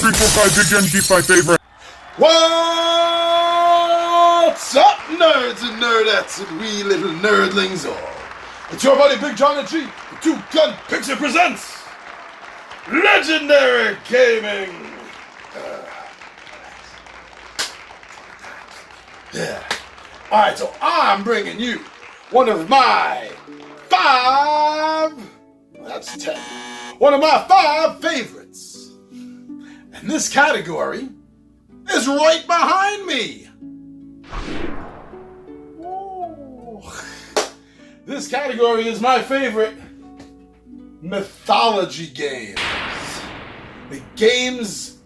3, 4, 5, big and keep my favorite. What's up, nerds and nerdettes and wee little nerdlings all? It's your buddy Big John and G, the two-gun Pixie presents Legendary Gaming. Yeah. Alright, so I'm bringing you one of my 5 favorites. And this category is right behind me. Ooh. This category is my favorite mythology games. The games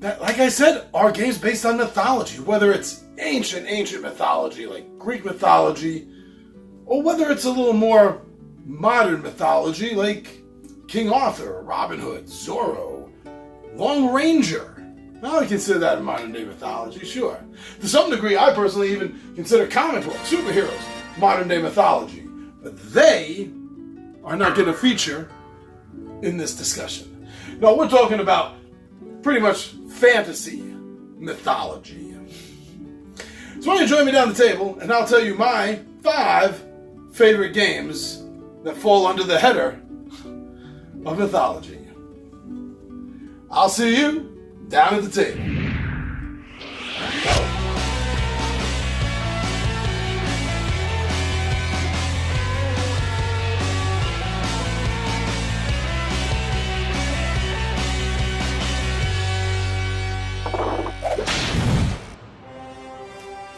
that, like I said, are games based on mythology, whether it's ancient mythology like Greek mythology, or whether it's a little more modern mythology like King Arthur, Robin Hood, Zorro, Long Ranger. Now I consider that a modern day mythology, sure. To some degree, I personally even consider comic books, superheroes, modern day mythology. But they are not going to feature in this discussion. No, we're talking about pretty much fantasy mythology. So why don't you join me down the table and I'll tell you my 5 favorite games that fall under the header of mythology. I'll see you down at the table.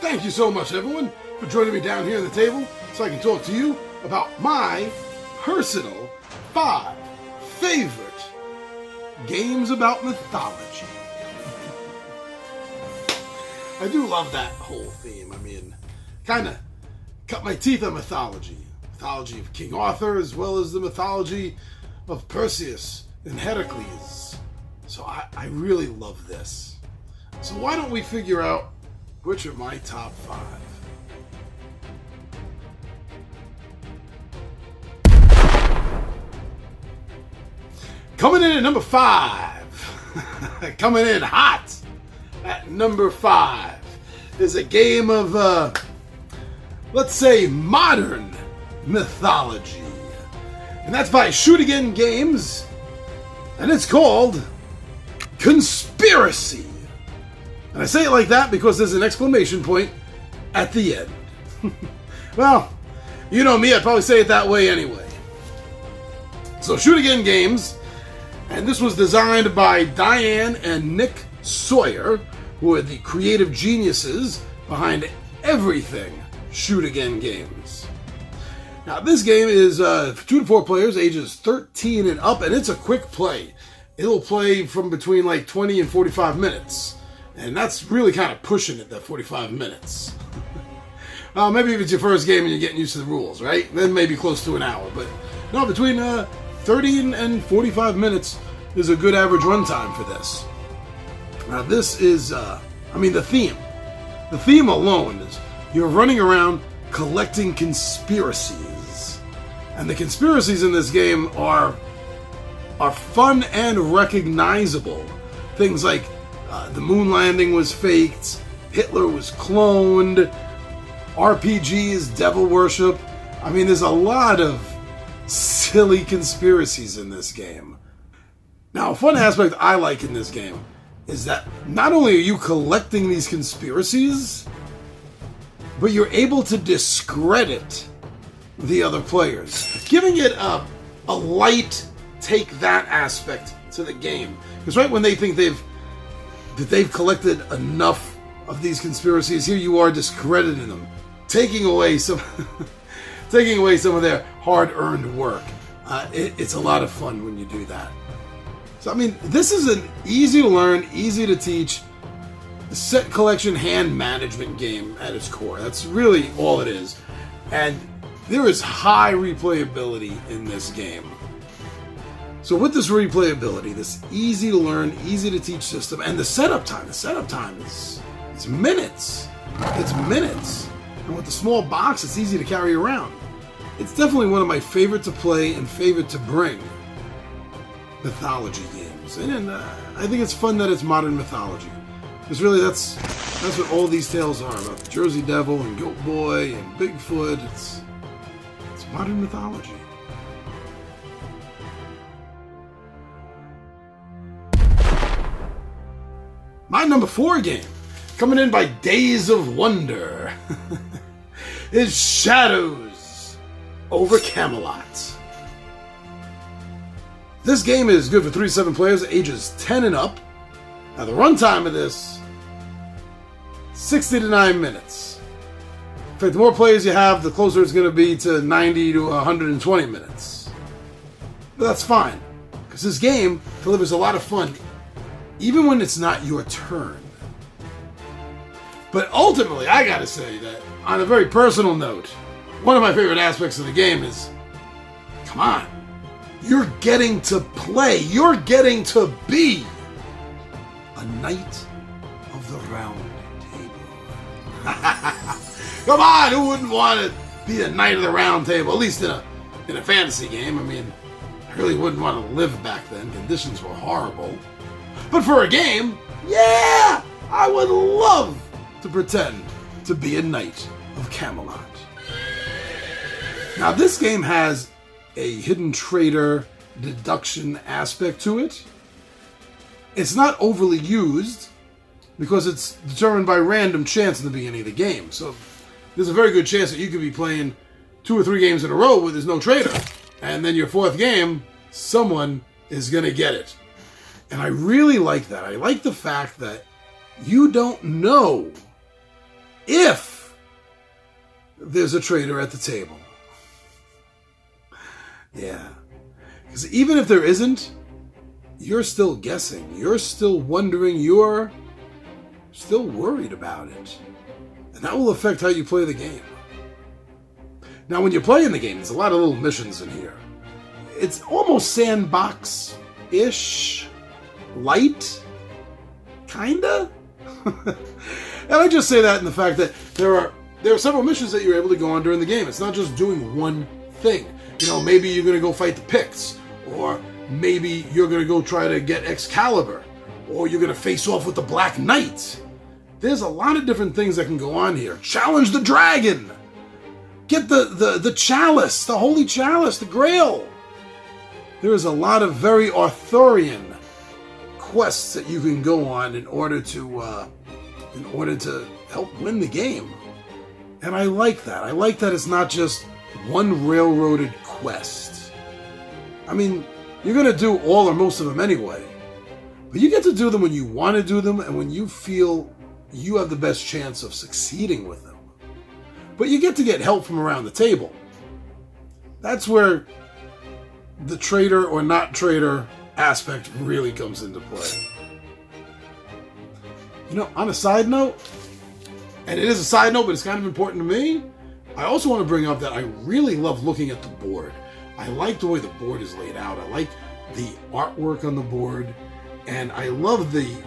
Thank you so much, everyone, for joining me down here at the table so I can talk to you about my personal 5 favorite games about mythology. I do love that whole theme. I mean, kind of cut my teeth on mythology. Mythology of King Arthur, as well as the mythology of Perseus and Heracles. So I really love this. So why don't we figure out which are my top 5? Coming in at number 5, coming in hot at number 5 is a game of, let's say, modern mythology. And that's by Shoot Again Games, and it's called Conspiracy. And I say it like that because there's an exclamation point at the end. Well, you know me, I'd probably say it that way anyway. So Shoot Again Games, and this was designed by Diane and Nick Sawyer, who are the creative geniuses behind everything Shoot Again Games. Now, this game is 2 to 4 players, ages 13 and up, and it's a quick play. It'll play from between like 20 and 45 minutes. And that's really kind of pushing it, that 45 minutes. Maybe if it's your first game and you're getting used to the rules, right? Then maybe close to an hour. But no, between 30 and 45 minutes is a good average runtime for this. Now this is, the theme. The theme alone is you're running around collecting conspiracies. And the conspiracies in this game are fun and recognizable. Things like the moon landing was faked, Hitler was cloned, RPG is devil worship. I mean, there's a lot of silly conspiracies in this game. Now, a fun aspect I like in this game is that not only are you collecting these conspiracies, but you're able to discredit the other players, giving it a light take that aspect to the game. Because right when they think they've collected enough of these conspiracies, here you are discrediting them, taking away some of their hard-earned work. It's a lot of fun when you do that. So, I mean, this is an easy to learn, easy to teach, set collection hand management game at its core. That's really all it is. And there is high replayability in this game. So with this replayability, this easy to learn, easy to teach system, and the setup time is minutes. It's minutes. And with the small box, it's easy to carry around. It's definitely one of my favorite to play and favorite to bring mythology games. tales. And I think it's fun that it's modern mythology. Because really that's what all these tales are about. The Jersey Devil and Goat Boy and Bigfoot. It's modern mythology. My number 4 game, coming in by Days of Wonder, is Shadows over Camelot. This game is good for 3 to 7 players, ages 10 and up. Now the runtime of this, 60 to 9 minutes. In fact, the more players you have, the closer it's going to be to 90 to 120 minutes. But that's fine, because this game delivers a lot of fun, even when it's not your turn. But ultimately, I gotta say that, on a very personal note, one of my favorite aspects of the game is, come on, you're getting to play, you're getting to be a Knight of the Round Table. Come on, who wouldn't want to be a Knight of the Round Table, at least in a fantasy game? I mean, I really wouldn't want to live back then, conditions were horrible. But for a game, yeah, I would love to pretend to be a Knight of Camelot. Now, this game has a hidden traitor deduction aspect to it. It's not overly used because it's determined by random chance in the beginning of the game. So there's a very good chance that you could be playing 2 or 3 games in a row where there's no traitor. And then your 4th game, someone is going to get it. And I really like that. I like the fact that you don't know if there's a traitor at the table. Yeah. Because even if there isn't, you're still guessing. You're still wondering. You're still worried about it. And that will affect how you play the game. Now, when you're playing the game, there's a lot of little missions in here. It's almost sandbox-ish. Light? Kinda? And I just say that in the fact that there are several missions that you're able to go on during the game. It's not just doing one thing. You know, maybe you're going to go fight the Picts, or maybe you're going to go try to get Excalibur, or you're going to face off with the Black Knight. There's a lot of different things that can go on here. Challenge the dragon! Get the chalice, the holy chalice, the grail! There is a lot of very Arthurian quests that you can go on in order to help win the game. And I like that. I like that it's not just one railroaded quest. I mean, you're going to do all or most of them anyway. But you get to do them when you want to do them and when you feel you have the best chance of succeeding with them. But you get to get help from around the table. That's where the traitor or not traitor aspect really comes into play. You know, on a side note, and it is a side note, but it's kind of important to me, I also want to bring up that I really love looking at the board. I like the way the board is laid out. I like the artwork on the board, and I love the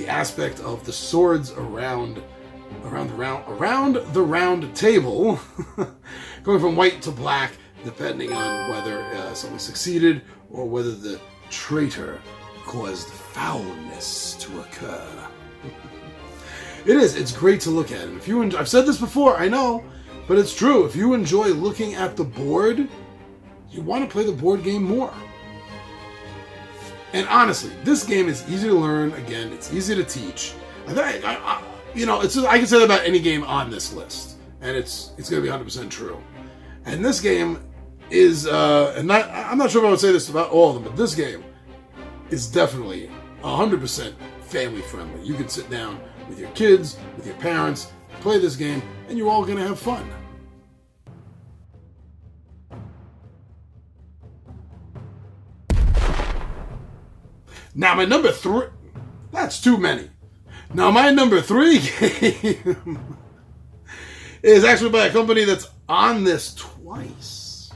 aspect of the swords around the round table, going from white to black, depending on whether someone succeeded or whether the traitor caused foulness to occur. It's great to look at. And if you I've said this before, I know, but it's true. If you enjoy looking at the board, you want to play the board game more. And honestly, this game is easy to learn. Again, it's easy to teach. I can say that about any game on this list, and it's going to be 100% true. And this game is, I'm not sure if I would say this about all of them, but this game is definitely 100% family friendly. You can sit down with your kids, with your parents, play this game, and you're all going to have fun. Now, my number 3... That's too many. Now, my number 3 game is actually by a company that's on this twice.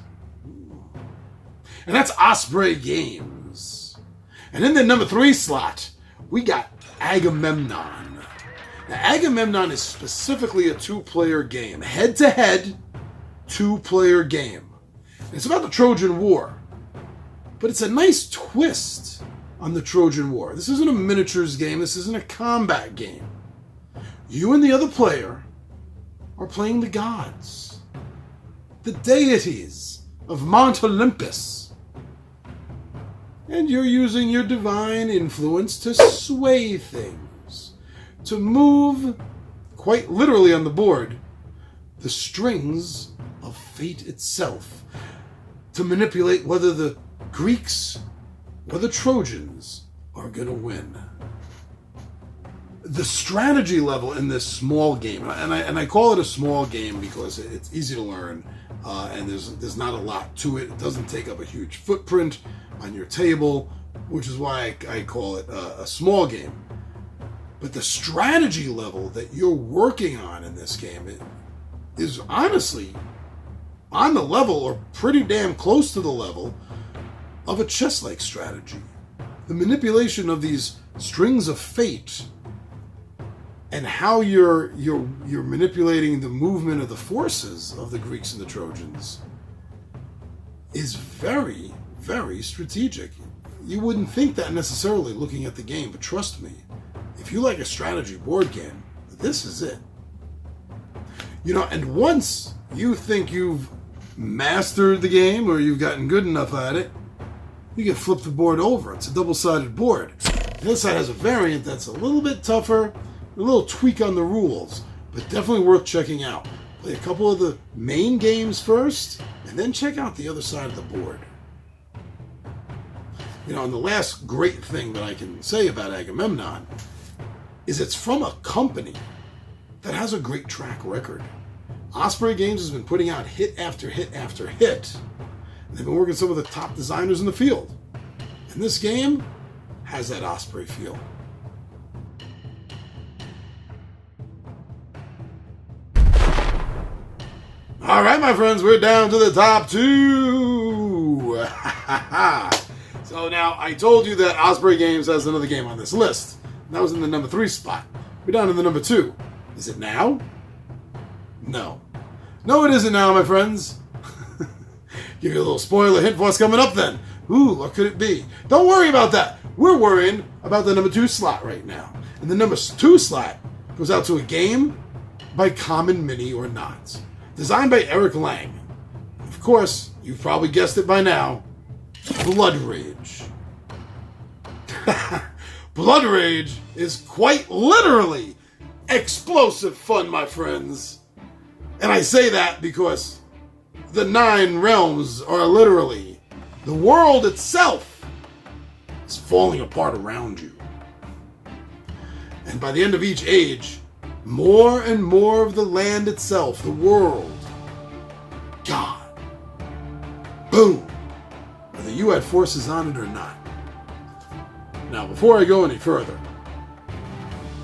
And that's Osprey Games. And in the number 3 slot, we got Agamemnon. Now, Agamemnon is specifically a 2-player game. Head-to-head, 2-player game. And it's about the Trojan War. But it's a nice twist on the Trojan War. This isn't a miniatures game. This isn't a combat game. You and the other player are playing the gods, the deities of Mount Olympus. And you're using your divine influence to sway things, to move, quite literally on the board, the strings of fate itself, to manipulate whether the Greeks or the Trojans are going to win. The strategy level in this small game, and I call it a small game because it's easy to learn, and there's not a lot to it. It doesn't take up a huge footprint on your table, which is why I call it a small game. But the strategy level that you're working on in this game is honestly on the level, or pretty damn close to the level, of a chess-like strategy. The manipulation of these strings of fate and how you're manipulating the movement of the forces of the Greeks and the Trojans is very, very strategic. You wouldn't think that necessarily looking at the game, but trust me, if you like a strategy board game, this is it. And once you think you've mastered the game or you've gotten good enough at it, you can flip the board over. It's a double-sided board. This side has a variant that's a little bit tougher, a little tweak on the rules, but definitely worth checking out. Play a couple of the main games first, and then check out the other side of the board. And the last great thing that I can say about Agamemnon is it's from a company that has a great track record. Osprey Games has been putting out hit after hit after hit. And they've been working with some of the top designers in the field. And this game has that Osprey feel. All right, my friends, we're down to the top 2. So now, I told you that Osprey Games has another game on this list. And that was in the number 3 spot. We're down to the number 2. Is it now? No. No, it isn't now, my friends. Give you a little spoiler hint for what's coming up then. Ooh, what could it be? Don't worry about that. We're worrying about the number 2 slot right now. And the number 2 slot goes out to a game by Common Mini or Not. Designed by Eric Lang. Of course, you've probably guessed it by now. Blood Rage. Blood Rage is quite literally explosive fun, my friends. And I say that because the 9 realms are literally, the world itself is falling apart around you. And by the end of each age, more and more of the land itself, the world, gone. Boom. Whether you had forces on it or not. Now, before I go any further,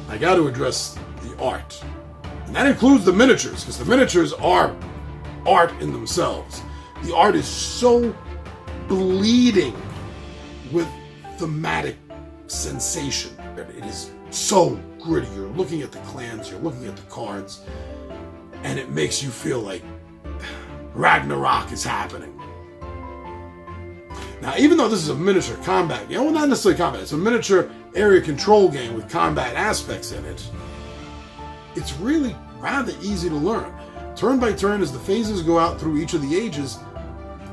I got to address the art. And that includes the miniatures, because the miniatures are art in themselves. The art is so bleeding with thematic sensation. It is so gritty. You're looking at the clans, you're looking at the cards, and it makes you feel like Ragnarok is happening. Now, even though this is a miniature combat game, well, not necessarily combat, it's a miniature area control game with combat aspects in it, it's really rather easy to learn. Turn by turn, as the phases go out through each of the ages,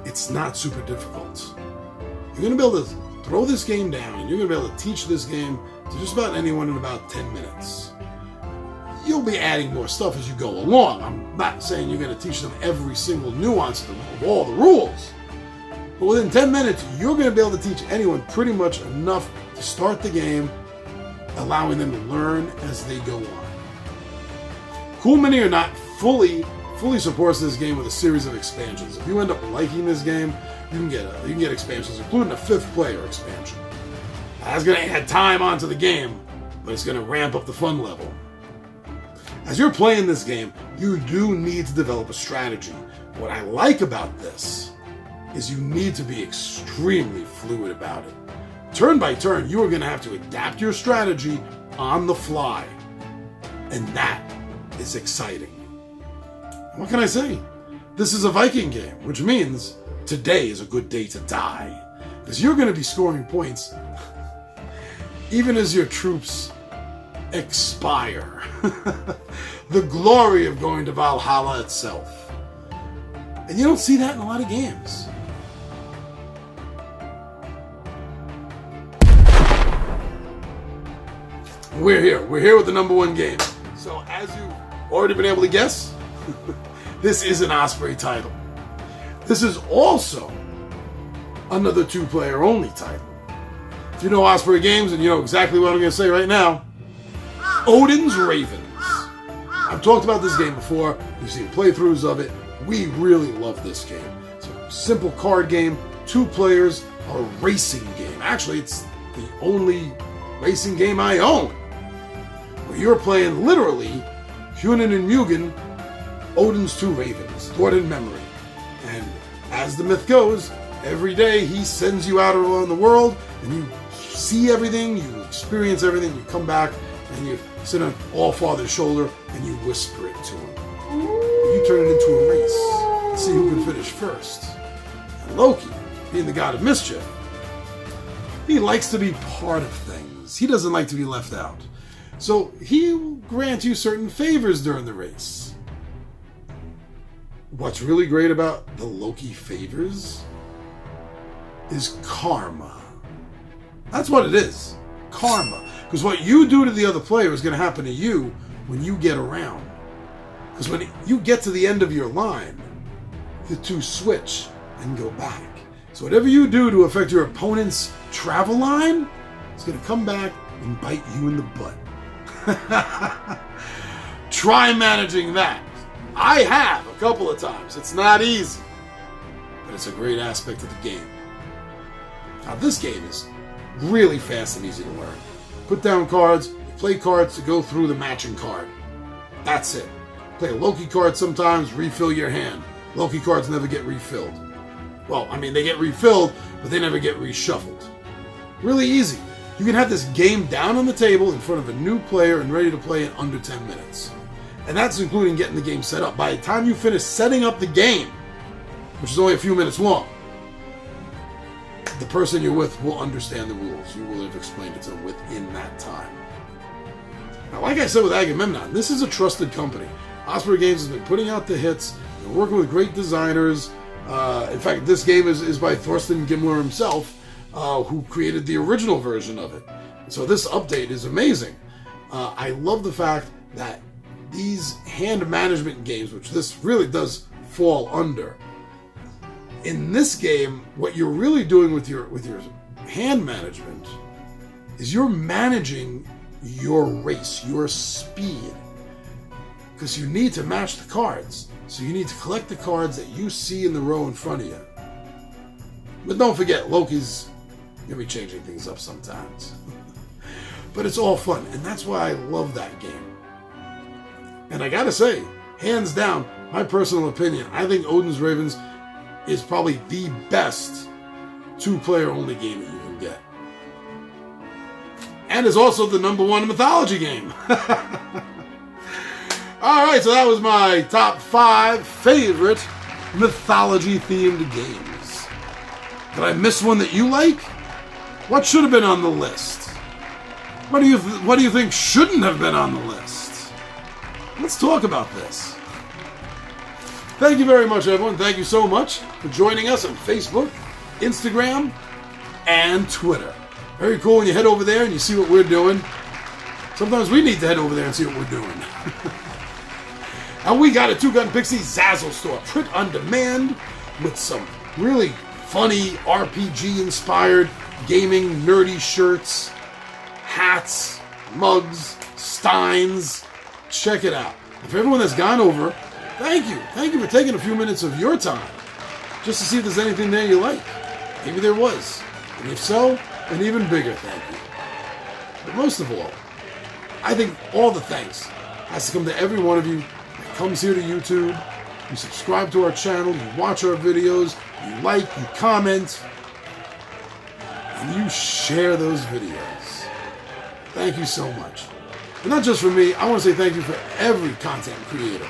it's not super difficult. You're going to be able to throw this game down, and you're going to be able to teach this game to just about anyone in about 10 minutes. You'll be adding more stuff as you go along. I'm not saying you're going to teach them every single nuance of all the rules. But within 10 minutes, you're going to be able to teach anyone pretty much enough to start the game, allowing them to learn as they go on. Cool Mini or Not fully supports this game with a series of expansions. If you end up liking this game, you can get expansions, including a 5th player expansion. That's going to add time onto the game, but it's going to ramp up the fun level. As you're playing this game, you do need to develop a strategy. What I like about this is you need to be extremely fluid about it. Turn by turn, you are going to have to adapt your strategy on the fly. And that is exciting. And what can I say? This is a Viking game, which means today is a good day to die. Because you're going to be scoring points even as your troops expire. The glory of going to Valhalla itself. And you don't see that in a lot of games. We're here. We're here with the #1 game. So as you've already been able to guess, this is an Osprey title. This is also another 2-player only title. If you know Osprey games, and you know exactly what I'm going to say right now, Odin's Ravens. I've talked about this game before. You've seen playthroughs of it. We really love this game. It's a simple card game, 2 players, a racing game. Actually, it's the only racing game I own, where you're playing literally Hunin and Mugen, Odin's 2 ravens, thought in memory. And as the myth goes, every day he sends you out around the world, and you see everything, you experience everything, you come back, and you sit on All-Father's shoulder, and you whisper it to him. You turn it into a race and see who can finish first. And Loki, being the god of mischief, he likes to be part of things. He doesn't like to be left out. So he will grant you certain favors during the race. What's really great about the Loki favors is karma. That's what it is. Karma. Because what you do to the other player is going to happen to you when you get around. Because when you get to the end of your line, the 2 switch and go back. So whatever you do to affect your opponent's travel line, it's going to come back and bite you in the butt. Try managing that. I have a couple of times. It's not easy, but it's a great aspect of the game. Now this game is really fast and easy to learn. Put down cards, you play cards to go through the matching card. That's it. Play a Loki card sometimes, refill your hand. Loki cards never get refilled. Well, I mean, they get refilled, but they never get reshuffled. Really easy. You can have this game down on the table in front of a new player and ready to play in under 10 minutes. And that's including getting the game set up. By the time you finish setting up the game, which is only a few minutes long, the person you're with will understand the rules. You will have explained it to them within that time. Now, like I said with Agamemnon, this is a trusted company. Osprey Games has been putting out the hits. They're working with great designers. In fact, this game is by Thorsten Gimler himself, who created the original version of it. So this update is amazing. I love the fact that these hand management games, which this really does fall under, in this game, what you're really doing with your hand management is you're managing your race, your speed. Because you need to match the cards. So you need to collect the cards that you see in the row in front of you. But don't forget, Loki's going to be changing things up sometimes. But it's all fun, and that's why I love that game. And I gotta say, hands down, my personal opinion, I think Odin's Ravens is probably the best 2-player only game that you can get. And is also the #1 Mythology game. Alright, so that was my top 5 favorite Mythology-themed games. Did I miss one that you like? What should have been on the list? What do you think shouldn't have been on the list? Let's talk about this. Thank you very much, everyone. Thank you so much for joining us on Facebook, Instagram, and Twitter. Very cool when you head over there and you see what we're doing. Sometimes we need to head over there and see what we're doing. And we got a Two Gun Pixie Zazzle store, print on demand, with some really funny RPG-inspired gaming nerdy shirts, hats, mugs, steins. Check it out. And for everyone that's gone over, thank you. Thank you for taking a few minutes of your time just to see if there's anything there you like. Maybe there was. And if so, an even bigger thank you. But most of all, I think all the thanks has to come to every one of you that comes here to YouTube. You subscribe to our channel, you watch our videos, you like, you comment, and you share those videos. Thank you so much. And not just for me, I want to say thank you for every content creator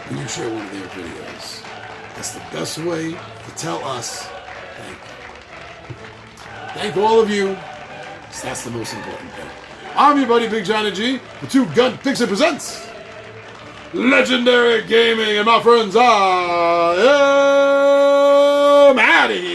when you share one of their videos. That's the best way to tell us thank you. Thank all of you, So that's the most important thing. I'm your buddy Big Johnny G. The Two Gun Pixie presents Legendary Gaming, and my friends, I am out of here.